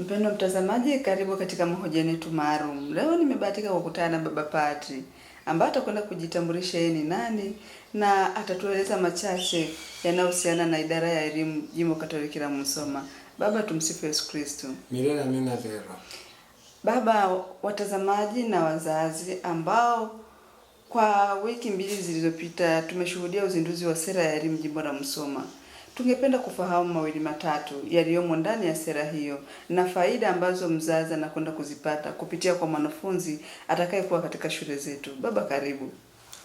Mpendwa mtazamaji, karibu katika mahojiano yetu maalum. Leo nimebahatika kukutana na Baba Padri ambaye atakwenda kujitambulisha yeye ni nani na atatueleza machache yanayohusiana na idara ya elimu Jimbo Katoliki la Musoma. Baba, tumsifu Yesu Kristo. Milele amina vero. Baba, watazamaji na wazazi ambao kwa wiki mbili zilizopita tumeshuhudia uzinduzi wa sera ya elimu Jimbo la Musoma. Tungependa kufahamu mawili matatu yaliyomo ndani ya sera hiyo na faida ambazo mzazi anakwenda kuzipata kupitia kwa mwanafunzi atakayekuwa katika shule zetu. Baba, karibu.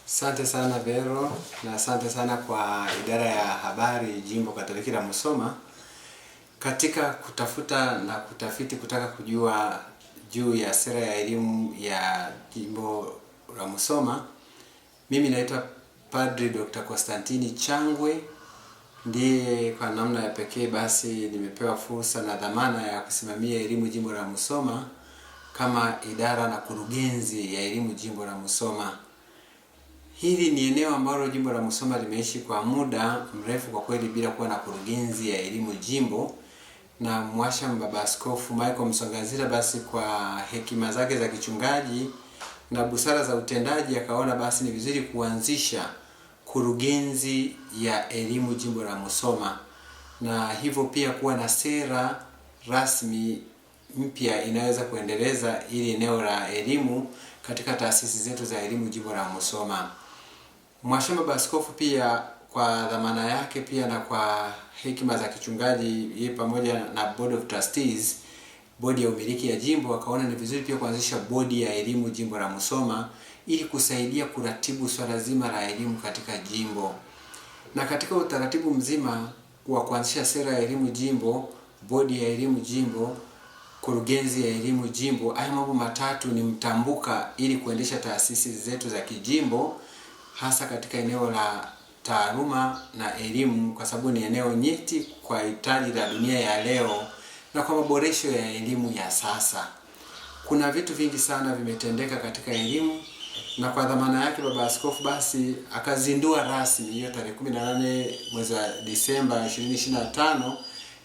Asante sana Vero, na asante sana kwa idara ya habari Jimbo Katoliki la Musoma katika kutafuta na kutafiti kutaka kujua juu ya sera ya elimu ya Jimbo la Musoma. Mimi naitwa Padri Dr. Constantini Changwe. Ndiye kwa namna ya pekee basi nimepewa fursa na dhamana ya kusimamia elimu Jimbo la Musoma kama idara na kurugenzi ya elimu Jimbo la Musoma. Hili ni eneo ambalo Jimbo la Musoma limeishi kwa muda mrefu kwa kweli bila kuwa na kurugenzi ya elimu jimbo, na Mwasham Baba Askofu Michael Msongazira basi kwa hekima zake za kichungaji na busara za utendaji akaona basi ni vizuri kuanzisha kurugenzi ya elimu Jimbo la Musoma, na hivyo pia kuwa na sera rasmi mpya inaweza kuendeleza ili eneo la elimu katika taasisi zetu za elimu Jimbo la Musoma. Mwashamba Baba Askofu pia kwa dhamana yake pia na kwa hekima za kichungaji yeye pamoja na Board of Trustees, bodi ya umiliki ya jimbo, akaona ni vizuri pia kuanzisha bodi ya elimu Jimbo la Musoma ili kusaidia kuratibu swala zima la elimu katika jimbo. Na katika utaratibu mzima wa kuanzisha sera ya elimu jimbo, bodi ya elimu jimbo, kurugenzi ya elimu jimbo, haya mambo matatu ni mtambuka ili kuendesha taasisi zetu za kijimbo, hasa katika eneo la taaluma na elimu, kwa sababu ni eneo nyeti kwa hitaji la dunia ya leo na kwa maboresho ya elimu ya sasa. Kuna vitu vingi sana vimetendeka katika elimu, na kwa dhamana yake Baba Askofu basi akazindua rasmi hiyo tarehe 18 mwezi wa Disemba 2025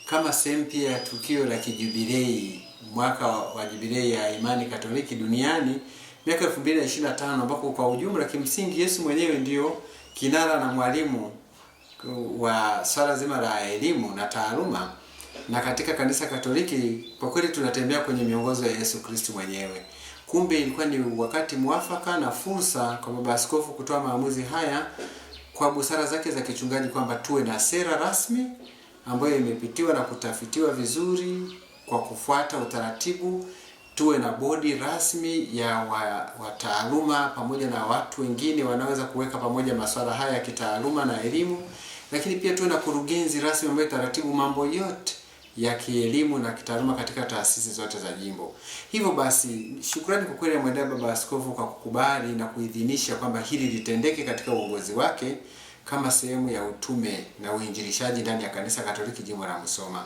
kama sehemu pia ya tukio la kijubilei, mwaka wa jubilei ya imani Katoliki duniani miaka 2025, ambako kwa ujumla kimsingi Yesu mwenyewe ndio kinara na mwalimu wa swala zima la elimu na taaluma, na katika kanisa Katoliki kwa kweli tunatembea kwenye miongozo ya Yesu Kristo mwenyewe. Kumbe ilikuwa ni wakati mwafaka na fursa kwa Baba Askofu kutoa maamuzi haya kwa busara zake za kichungaji kwamba tuwe na sera rasmi ambayo imepitiwa na kutafitiwa vizuri kwa kufuata utaratibu, tuwe na bodi rasmi ya wataaluma pamoja na watu wengine wanaweza kuweka pamoja masuala haya ya kitaaluma na elimu, lakini pia tuwe na kurugenzi rasmi ambayo taratibu mambo yote ya kielimu na kitaaluma katika taasisi zote za jimbo. Hivyo basi shukrani kwa kweli mwendea Baba Askofu kwa kukubali na kuidhinisha kwamba hili litendeke katika uongozi wake kama sehemu ya utume na uinjilishaji ndani ya kanisa Katoliki Jimbo la Musoma.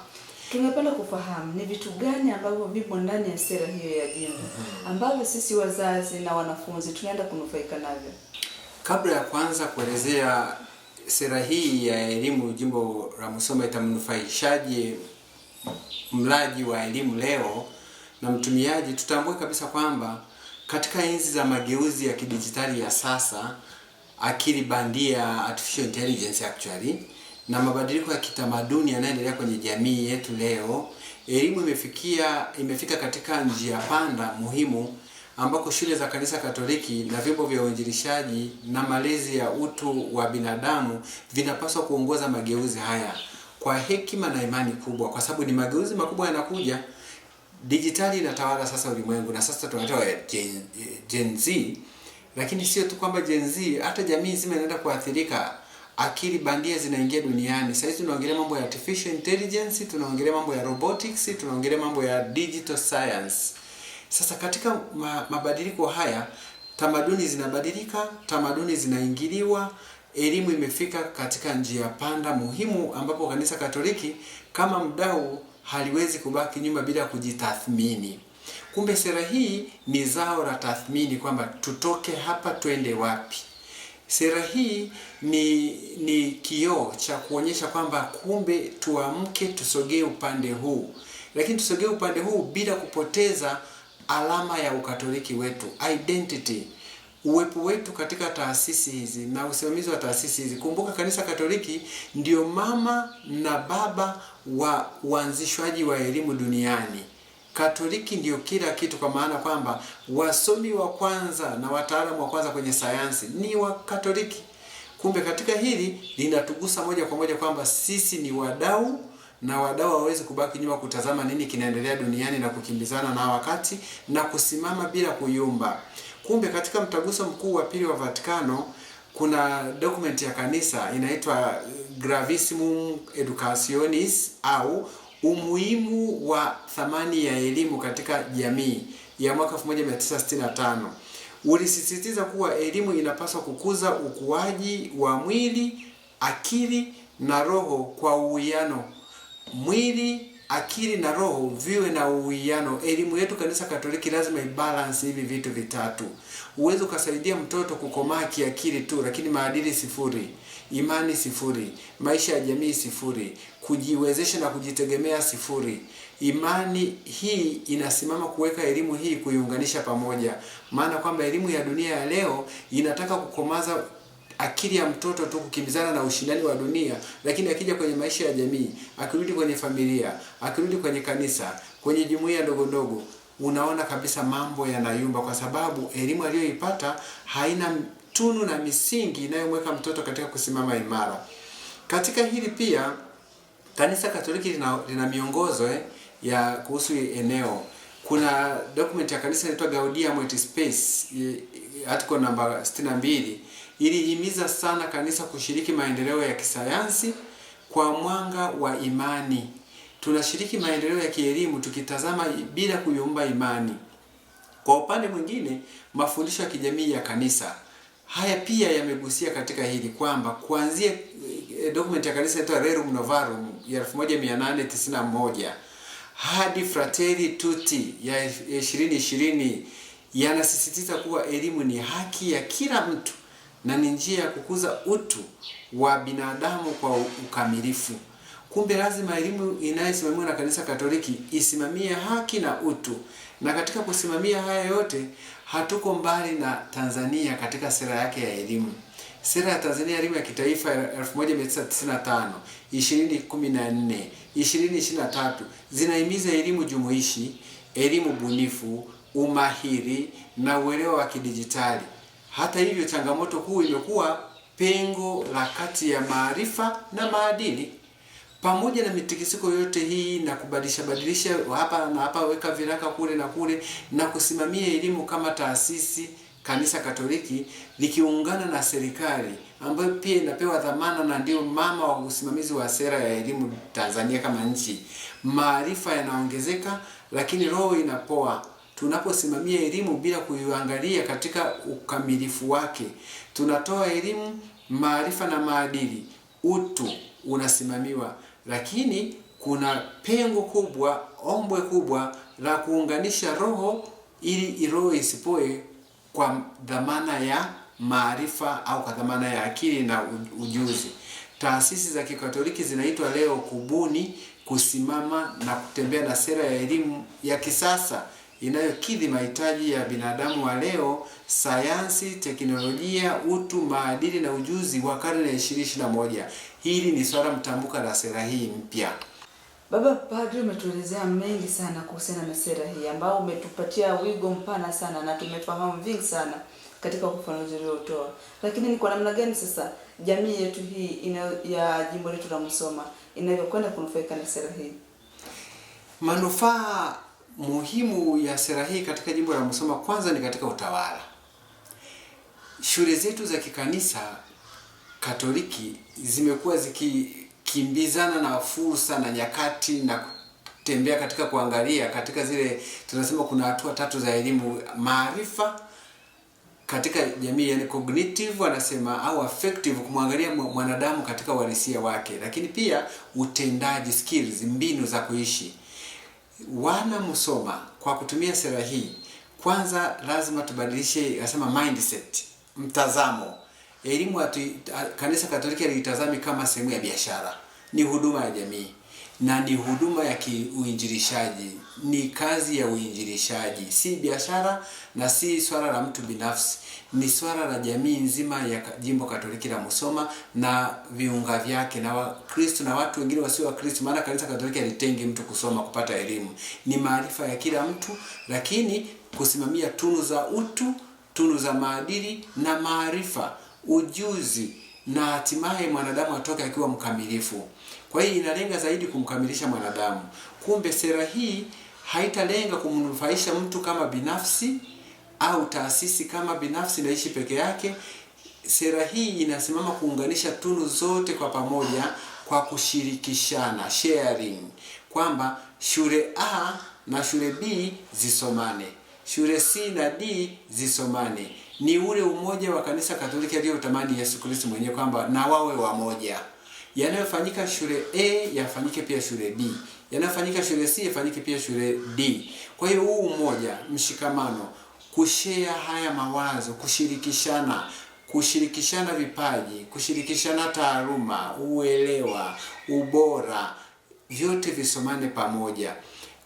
Tungependa kufahamu ni vitu gani ambavyo vipo ndani ya sera hiyo ya jimbo ambavyo sisi wazazi na wanafunzi tunaenda kunufaika navyo. Kabla ya kwanza kuelezea sera hii ya elimu Jimbo la Musoma itamnufaishaje mlaji wa elimu leo na mtumiaji, tutambue kabisa kwamba katika enzi za mageuzi ya kidijitali ya sasa, akili bandia, artificial intelligence actually, na mabadiliko ya kitamaduni yanayoendelea kwenye jamii yetu leo, elimu imefika katika njia panda muhimu ambako shule za kanisa Katoliki na vyombo vya uinjilishaji na malezi ya utu wa binadamu vinapaswa kuongoza mageuzi haya kwa hekima na imani kubwa, kwa sababu ni mageuzi makubwa yanakuja. Dijitali inatawala sasa ulimwengu, na sasa tunatoa Gen Z, lakini sio tu kwamba Gen Z, hata jamii nzima inaenda kuathirika. Akili bandia zinaingia duniani. Sasa tunaongelea mambo ya artificial intelligence, tunaongelea mambo ya robotics, tunaongelea mambo ya digital science. Sasa katika mabadiliko haya, tamaduni zinabadilika, tamaduni zinaingiliwa, elimu imefika katika njia panda muhimu ambapo kanisa Katoliki kama mdau haliwezi kubaki nyuma bila kujitathmini. Kumbe sera hii ni zao la tathmini kwamba tutoke hapa twende wapi. Sera hii ni kioo cha kuonyesha kwamba kumbe tuamke tusogee upande huu. lakini tusogee upande huu bila kupoteza alama ya ukatoliki wetu, identity, uwepo wetu katika taasisi hizi na usimamizi wa taasisi hizi. Kumbuka kanisa Katoliki ndio mama na baba wa uanzishwaji wa elimu duniani. Katoliki ndio kila kitu, kwa maana kwamba wasomi wa kwanza na wataalamu wa kwanza kwenye sayansi ni wa Katoliki. Kumbe katika hili linatugusa moja kwa moja kwamba sisi ni wadau, na wadau hawawezi kubaki nyuma kutazama nini kinaendelea duniani na kukimbizana na wakati na kusimama bila kuyumba. Kumbe katika mtaguso mkuu wa pili wa Vatikano kuna document ya kanisa inaitwa Gravissimum Educationis, au umuhimu wa thamani ya elimu katika jamii, ya mwaka 1965. Ulisisitiza kuwa elimu inapaswa kukuza ukuaji wa mwili, akili na roho kwa uwiano. Mwili, akili na roho viwe na uwiano. Elimu yetu kanisa Katoliki lazima ibalance hivi vitu vitatu. Uweze ukasaidia mtoto kukomaa kiakili tu, lakini maadili sifuri, imani sifuri, maisha ya jamii sifuri, kujiwezesha na kujitegemea sifuri. Imani hii inasimama kuweka elimu hii kuiunganisha pamoja, maana kwamba elimu ya dunia ya leo inataka kukomaza akili ya mtoto tu, kukimbizana na ushindani wa dunia, lakini akija kwenye maisha ya jamii, akirudi kwenye familia, akirudi kwenye kanisa, kwenye jumuiya ndogo ndogo, unaona kabisa mambo yanayumba, kwa sababu elimu aliyoipata haina tunu na misingi inayomweka mtoto katika kusimama imara. Katika hili pia kanisa Katoliki lina miongozo ya kuhusu eneo. Kuna document ya kanisa inaitwa Gaudium et Spes, article namba 62, ilihimiza sana kanisa kushiriki maendeleo ya kisayansi kwa mwanga wa imani. Tunashiriki maendeleo ya kielimu tukitazama bila kuyumba imani. Kwa upande mwingine, mafundisho ya kijamii ya kanisa haya pia yamegusia katika hili, kwamba kuanzia document ya kanisa inaitwa Rerum Novarum ya 1891 hadi Fratelli Tutti ya 2020 yanasisitiza kuwa elimu ni haki ya kila mtu na ni njia ya kukuza utu wa binadamu kwa ukamilifu. Kumbe lazima elimu inayosimamiwa na kanisa Katoliki isimamie haki na utu. Na katika kusimamia haya yote, hatuko mbali na Tanzania katika sera yake ya elimu. Sera ya Tanzania ya elimu ya kitaifa 1995, 2014, 2023 zinahimiza elimu jumuishi, elimu bunifu, umahiri na uelewa wa kidijitali. Hata hivyo, changamoto kuu imekuwa pengo la kati ya maarifa na maadili. Pamoja na mitikisiko yote hii na kubadilisha hapa na hapa, weka viraka kule na kule, na kusimamia elimu kama taasisi, kanisa Katoliki likiungana na serikali ambayo pia inapewa dhamana na ndio mama wa usimamizi wa sera ya elimu Tanzania kama nchi, maarifa yanaongezeka lakini roho inapoa. Tunaposimamia elimu bila kuiangalia katika ukamilifu wake, tunatoa elimu, maarifa na maadili, utu unasimamiwa, lakini kuna pengo kubwa, ombwe kubwa la kuunganisha roho ili roho isipoe kwa dhamana ya maarifa au kwa dhamana ya akili na ujuzi. Taasisi za Kikatoliki zinaitwa leo kubuni, kusimama na kutembea na sera ya elimu ya kisasa inayokidhi mahitaji ya binadamu wa leo, sayansi, teknolojia, utu, maadili na ujuzi wa karne ya 2021. Hili ni swala mtambuka la sera hii mpya. Baba Padri, umetuelezea mengi sana kuhusiana na sera hii ambao umetupatia wigo mpana sana na tumefahamu vingi sana katika ufafanuzi uliotoa. Lakini ni kwa namna gani sasa jamii yetu hii ya jimbo letu la Musoma inavyokwenda kunufaika na sera hii? Manufaa muhimu ya sera hii katika jimbo la Musoma kwanza ni katika utawala. Shule zetu za kikanisa Katoliki zimekuwa zikikimbizana na fursa na nyakati na kutembea katika kuangalia katika zile tunasema kuna hatua tatu za elimu: maarifa katika jamii, yani cognitive wanasema, au affective, kumwangalia mwanadamu katika uhalisia wake, lakini pia utendaji, skills, mbinu za kuishi. Wana Musoma kwa kutumia sera hii, kwanza lazima tubadilishe nasema mindset, mtazamo. Elimu kanisa Katoliki alitazami kama sehemu ya biashara, ni huduma ya jamii. na ni huduma ya kiuinjilishaji, ni kazi ya uinjilishaji, si biashara na si swala la mtu binafsi, ni swala la jamii nzima ya Jimbo Katoliki la Musoma na viunga vyake na Wakristo na watu wengine wasio Wakristo, maana Kanisa Katoliki halitengi mtu kusoma kupata elimu. Ni maarifa ya kila mtu, lakini kusimamia tunu za utu, tunu za maadili na maarifa, ujuzi, na hatimaye mwanadamu atoke akiwa mkamilifu. Kwa hiyo inalenga zaidi kumkamilisha mwanadamu. Kumbe sera hii haitalenga kumnufaisha mtu kama binafsi au taasisi kama binafsi naishi peke yake. Sera hii inasimama kuunganisha tunu zote kwa pamoja kwa kushirikishana, sharing, kwamba shule A na shule B zisomane, shule C na D zisomane. Ni ule umoja wa Kanisa Katoliki aliyotamani Yesu Kristo mwenyewe, kwamba na wawe wamoja. Yanayofanyika shule A yafanyike pia shule B, yanayofanyika shule C yafanyike pia shule D. Kwa hiyo huu umoja, mshikamano, kushare haya mawazo, kushirikishana vipaji, kushirikishana taaluma, uelewa, ubora, vyote visomane pamoja,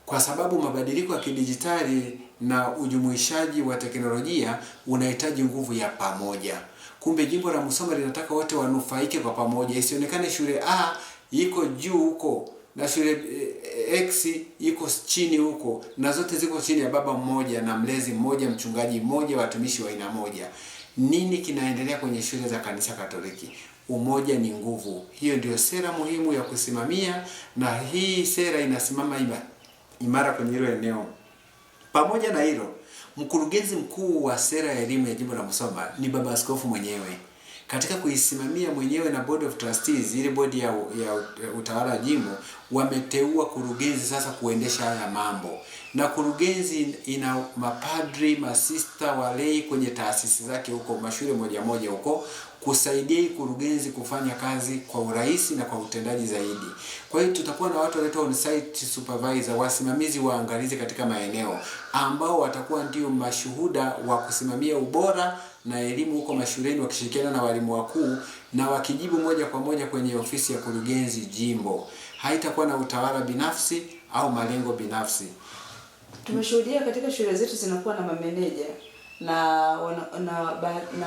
kwa sababu mabadiliko ya kidijitali na ujumuishaji wa teknolojia unahitaji nguvu ya pamoja. Kumbe Jimbo la Musoma linataka wote wanufaike kwa pamoja. Isionekane shule A iko juu huko na shule X iko chini huko, na zote ziko chini ya baba mmoja na mlezi mmoja, mchungaji mmoja, watumishi wa aina moja. Nini kinaendelea kwenye shule za Kanisa Katoliki? Umoja ni nguvu. Hiyo ndio sera muhimu ya kusimamia, na hii sera inasimama imara kwenye hilo eneo. Pamoja na hilo, mkurugenzi mkuu wa sera ya elimu ya Jimbo la Musoma ni Baba Askofu mwenyewe. Katika kuisimamia mwenyewe na Board of Trustees, ile bodi ya utawala wa jimbo, wameteua kurugenzi sasa kuendesha haya mambo. Na kurugenzi ina mapadri, masista, walei kwenye taasisi zake huko, mashule moja moja huko, kusaidia kurugenzi kufanya kazi kwa urahisi na kwa utendaji zaidi. Kwa hiyo tutakuwa na watu wanaitwa on-site supervisor, wasimamizi waangalizi katika maeneo, ambao watakuwa ndio mashuhuda wa kusimamia ubora na elimu huko mashuleni, wakishirikiana na walimu wakuu na wakijibu moja kwa moja kwenye ofisi ya kurugenzi jimbo. Haitakuwa na utawala binafsi au malengo binafsi. Tumeshuhudia katika shule zetu zinakuwa na mameneja na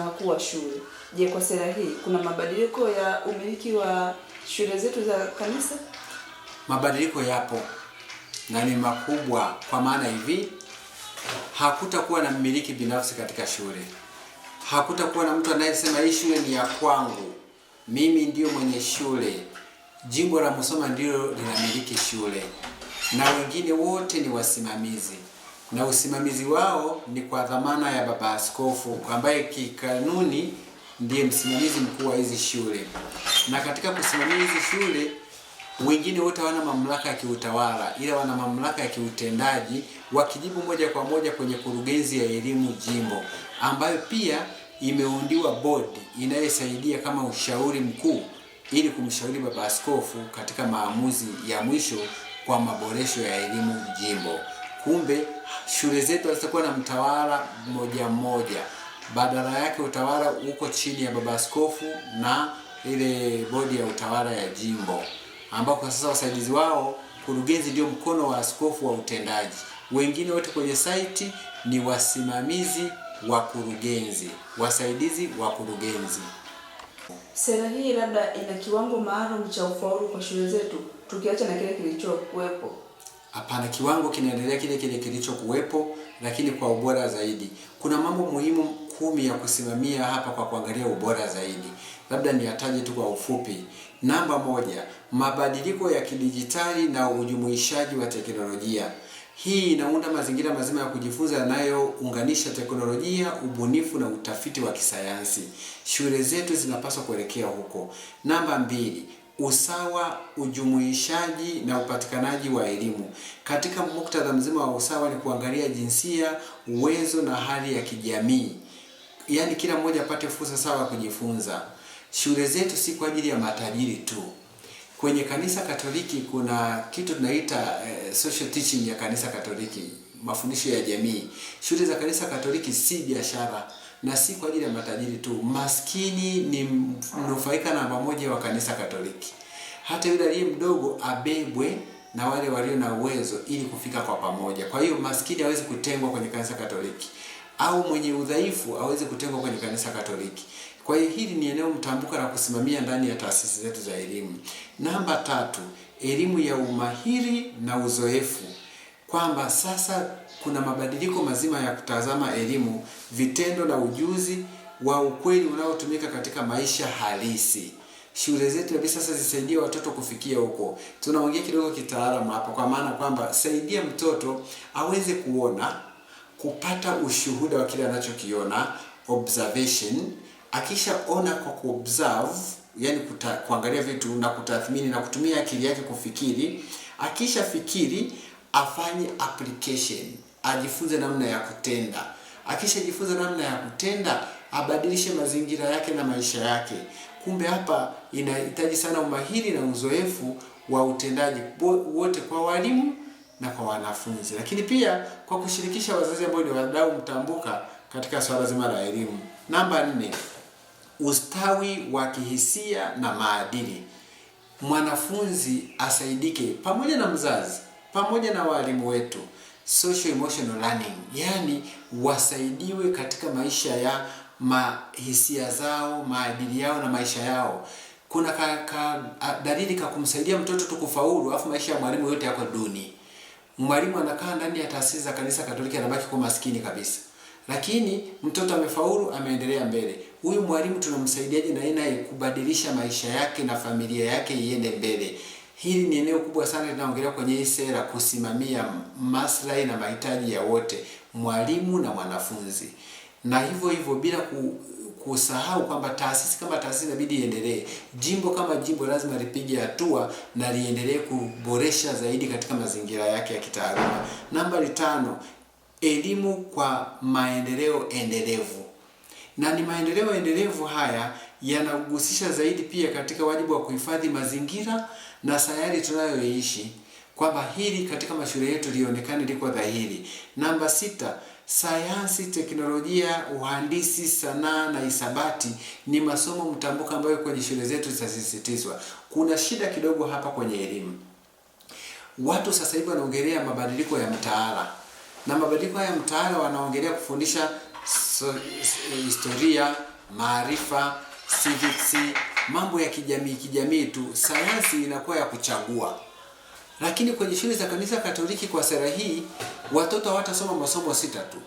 wakuu wa shule. Je, kwa sera hii kuna mabadiliko ya umiliki wa shule zetu za kanisa? Mabadiliko yapo na ni makubwa, kwa maana hivi: hakutakuwa na mmiliki binafsi katika shule. Hakutakuwa na mtu anayesema hii shule ni ya kwangu, mimi ndio mwenye shule. Jimbo la Musoma ndio linamiliki shule, na wengine wote ni wasimamizi, na usimamizi wao ni kwa dhamana ya Baba Askofu, ambaye kikanuni ndiye msimamizi mkuu wa hizi shule. Na katika kusimamia hizi shule, wengine wote hawana mamlaka ya kiutawala, ila wana mamlaka ya kiutendaji, wakijibu moja kwa moja kwenye kurugenzi ya elimu jimbo, ambayo pia imeundiwa bodi inayosaidia kama ushauri mkuu, ili kumshauri Baba Askofu katika maamuzi ya mwisho kwa maboresho ya elimu jimbo. Kumbe shule zetu hazitakuwa na mtawala mmoja mmoja, badala yake utawala uko chini ya Baba Askofu na ile bodi ya utawala ya jimbo, ambako sasa wasaidizi wao kurugenzi ndio mkono wa askofu wa utendaji. Wengine wote kwenye site ni wasimamizi wa kurugenzi, wasaidizi wa kurugenzi. Sera hii labda ina kiwango maalum cha ufaulu kwa shule zetu, tukiacha na kile kilichokuwepo? Hapana, kiwango kinaendelea kile kilichokuwepo, lakini kwa ubora zaidi. Kuna mambo muhimu 10 ya kusimamia hapa kwa kuangalia ubora zaidi. Labda niyataje tu kwa ufupi. Namba 1, mabadiliko ya kidijitali na ujumuishaji wa teknolojia. Hii inaunda mazingira mazima ya kujifunza yanayounganisha teknolojia, ubunifu na utafiti wa kisayansi. Shule zetu zinapaswa kuelekea huko. Namba 2, usawa, ujumuishaji na upatikanaji wa elimu. Katika muktadha mzima wa usawa ni kuangalia jinsia, uwezo na hali ya kijamii. Yaani kila mmoja apate fursa sawa ya kujifunza. Shule zetu si kwa ajili ya matajiri tu. Kwenye Kanisa Katoliki kuna kitu tunaita social teaching ya Kanisa Katoliki, mafundisho ya jamii. Shule za Kanisa Katoliki si biashara na si kwa ajili ya matajiri tu. Maskini ni mnufaika namba 1 wa Kanisa Katoliki. hata yule aliye mdogo abebwe na wale walio na uwezo ili kufika kwa pamoja. Kwa hiyo maskini hawezi kutengwa kwenye kanisa Katoliki, au mwenye udhaifu hawezi kutengwa kwenye kanisa Katoliki. Kwa hiyo hili ni eneo mtambuka la kusimamia ndani ya taasisi zetu za elimu. Namba 3, elimu ya umahiri na uzoefu, kwamba sasa kuna mabadiliko mazima ya kutazama elimu, vitendo na ujuzi wa ukweli unaotumika katika maisha halisi. Shule zetu hivi sasa zisaidie watoto kufikia huko. Tunaongea kidogo kitaalamu hapa, kwa maana kwamba saidia mtoto aweze kuona, kupata ushuhuda wa kile anachokiona, observation. Akishaona kwa kuobserve, yani kuangalia vitu na kutathmini na kutumia akili yake kufikiri. Akishafikiri afanye application, ajifunze namna ya kutenda. Akishajifunza namna ya kutenda, abadilishe mazingira yake na maisha yake. Kumbe hapa inahitaji sana umahiri na uzoefu wa utendaji wote, kwa walimu na kwa wanafunzi, lakini pia kwa kushirikisha wazazi ambao ni wadau mtambuka katika swala zima la elimu. Namba 4, ustawi wa kihisia na maadili. Mwanafunzi asaidike pamoja na mzazi, pamoja na walimu wetu, social emotional learning, yani wasaidiwe katika maisha ya hisia zao, maadili yao na maisha yao. Kuna dalili kumsaidia mtoto tu kufaulu, alafu maisha ya mwalimu yote yako duni. Mwalimu anakaa ndani ya taasisi za kanisa Katoliki anabaki kwa maskini kabisa, lakini mtoto amefaulu, ameendelea mbele. Huyu mwalimu tunamsaidiaje na yeye kubadilisha maisha yake na familia yake iende mbele? Hili ni eneo kubwa sana linaongelea kwenye hii sera, kusimamia maslahi na mahitaji ya wote, mwalimu na mwanafunzi. Na hivyo bila kusahau kwamba taasisi kama taasisi inabidi iendelee. Jimbo kama jimbo lazima lipige hatua na liendelee kuboresha zaidi katika mazingira yake ya kitaaluma. Namba 5, elimu kwa maendeleo endelevu. Na ni maendeleo endelevu haya yanahusisha zaidi pia katika wajibu wa kuhifadhi mazingira na sayari tunayoishi, kwamba hili katika mashule yetu lionekane liko dhahiri. Namba 6, sayansi, teknolojia, uhandisi, sanaa na hisabati ni masomo mtambuka ambayo kwenye shule zetu zitasisitizwa. Kuna shida kidogo hapa kwenye elimu. Watu sasa hivi wanaongelea mabadiliko ya mtaala. Na mabadiliko ya mtaala wanaongelea kufundisha historia, maarifa, civics, mambo ya kijamii tu. Sayansi inakuwa ya kuchagua. Lakini kwenye shule za kanisa Katoliki kwa sera hii, watoto hawatasoma masomo 6 tu.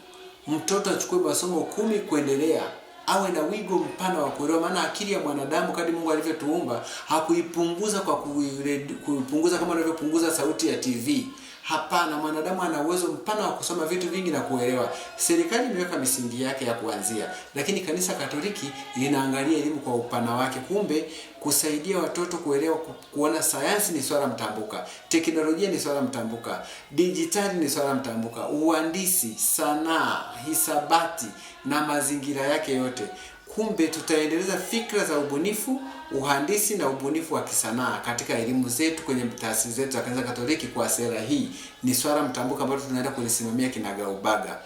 Mtoto achukue masomo 10 kuendelea, awe na wigo mpana wa kuelewa, maana akili ya mwanadamu kadri Mungu alivyotuumba hakuipunguza kwa kuipunguza kama anavyopunguza sauti ya TV. Hapana, mwanadamu ana uwezo mpana wa kusoma vitu vingi na kuelewa. Serikali imeweka misingi yake ya kuanzia, lakini kanisa Katoliki linaangalia elimu kwa upana wake. Kumbe kusaidia watoto kuelewa, kuona sayansi ni swala mtambuka, teknolojia ni swala mtambuka, dijitali ni swala mtambuka, uhandisi, sanaa, hisabati na mazingira yake yote. Kumbe tutaendeleza fikra za ubunifu, uhandisi na ubunifu wa kisanaa katika elimu zetu kwenye taasisi zetu za kanisa Katoliki. Kwa sera hii ni swala mtambuka ambalo tunaenda kulisimamia kinagaubaga.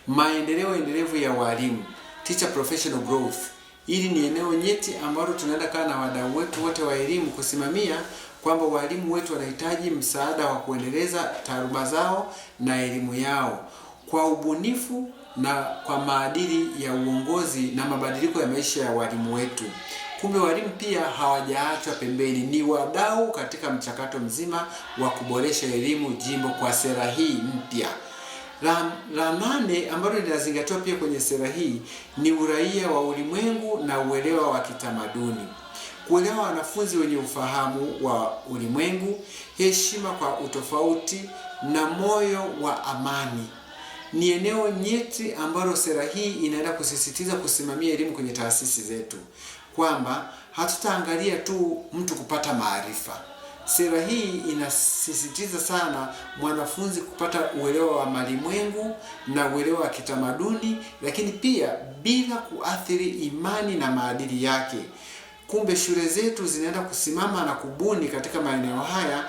Maendeleo endelevu ya walimu, teacher professional growth. Hili ni eneo nyeti ambalo tunaenda kaa na wadau wetu wote wa elimu kusimamia kwamba walimu wetu wanahitaji msaada wa kuendeleza taaluma zao na elimu yao kwa ubunifu na kwa maadili ya uongozi na mabadiliko ya maisha ya walimu wetu. Kumbe walimu pia hawajaachwa pembeni, ni wadau katika mchakato mzima wa kuboresha elimu jimbo kwa sera hii mpya. La 8 ambalo linazingatiwa pia kwenye sera hii ni uraia wa ulimwengu na uelewa wa kitamaduni. Kuelewa wanafunzi wenye ufahamu wa ulimwengu, heshima kwa utofauti na moyo wa amani ni eneo nyeti ambalo sera hii inaenda kusisitiza kusimamia elimu kwenye taasisi zetu, kwamba hatutaangalia tu mtu kupata maarifa. Sera hii inasisitiza sana mwanafunzi kupata uelewa wa malimwengu na uelewa wa kitamaduni, lakini pia bila kuathiri imani na maadili yake. Kumbe shule zetu zinaenda kusimama na kubuni katika maeneo haya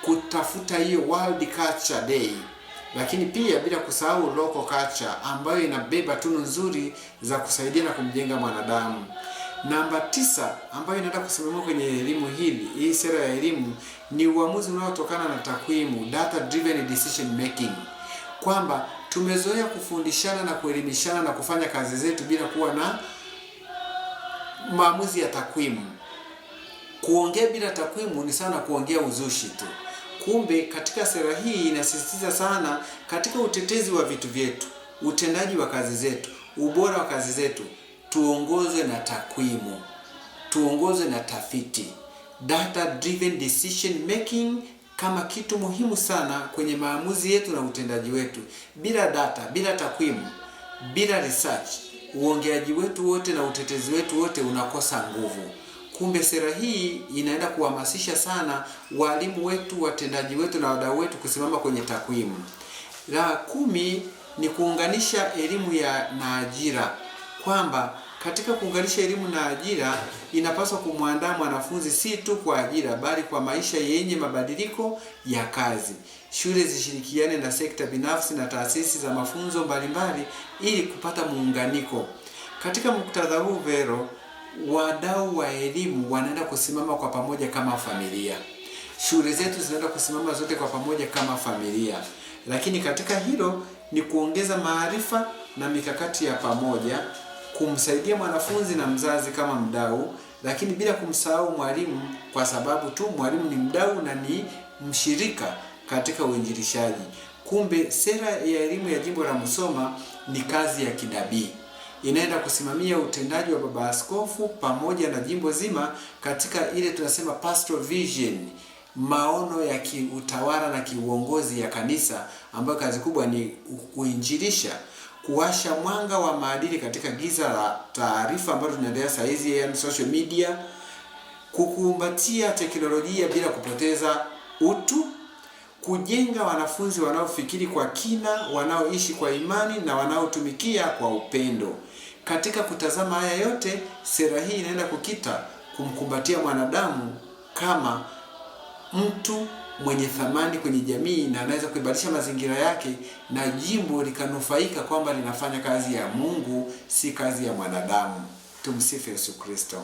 kutafuta hiyo World Culture Day, lakini pia bila kusahau local culture ambayo inabeba tunu nzuri za kusaidia na kumjenga mwanadamu. Namba 9 ambayo inaenda kusimamiwa kwenye elimu hii sera ya elimu ni uamuzi unaotokana na takwimu, data driven decision making, kwamba tumezoea kufundishana na kuelimishana na kufanya kazi zetu bila kuwa na maamuzi ya takwimu. Kuongea bila takwimu ni sana kuongea uzushi tu. Kumbe katika sera hii inasisitiza sana katika utetezi wa vitu vyetu, utendaji wa kazi zetu, ubora wa kazi zetu, tuongozwe na takwimu, tuongozwe na tafiti, data driven decision making, kama kitu muhimu sana kwenye maamuzi yetu na utendaji wetu. Bila data, bila takwimu, bila research, uongeaji wetu wote na utetezi wetu wote unakosa nguvu. Kumbe sera hii inaenda kuhamasisha sana walimu wetu, watendaji wetu na wadau wetu kusimama kwenye takwimu. La 10 ni kuunganisha elimu na ajira, kwamba katika kuunganisha elimu na ajira inapaswa kumwandaa mwanafunzi si tu kwa ajira bali kwa maisha yenye mabadiliko ya kazi. Shule zishirikiane na sekta binafsi na taasisi za mafunzo mbalimbali ili kupata muunganiko. Katika muktadha huu Vero, wadau wa elimu wanaenda kusimama kwa pamoja kama familia. Shule zetu zinaenda kusimama zote kwa pamoja kama familia. Lakini katika hilo ni kuongeza maarifa na mikakati ya pamoja, kumsaidia mwanafunzi na mzazi kama mdau, lakini bila kumsahau mwalimu, kwa sababu tu mwalimu ni mdau na ni mshirika katika uinjilishaji. Kumbe sera ya elimu ya Jimbo la Musoma ni kazi ya kinabii. Inaenda kusimamia utendaji wa baba askofu pamoja na jimbo zima katika ile tunasema pastoral vision, maono ya kiutawala na kiuongozi ya kanisa, ambayo kazi kubwa ni kuinjilisha, kuwasha mwanga wa maadili katika giza la taarifa ambayo tunaendelea saa hizi, yani social media, kukumbatia teknolojia bila kupoteza utu, kujenga wanafunzi wanaofikiri kwa kina, wanaoishi kwa imani na wanaotumikia kwa upendo. Katika kutazama haya yote, sera hii inaenda kukita kumkumbatia mwanadamu kama mtu mwenye thamani kwenye jamii na anaweza kubadilisha mazingira yake na jimbo likanufaika kwamba linafanya kazi ya Mungu, si kazi ya mwanadamu. Tumsifu Yesu Kristo.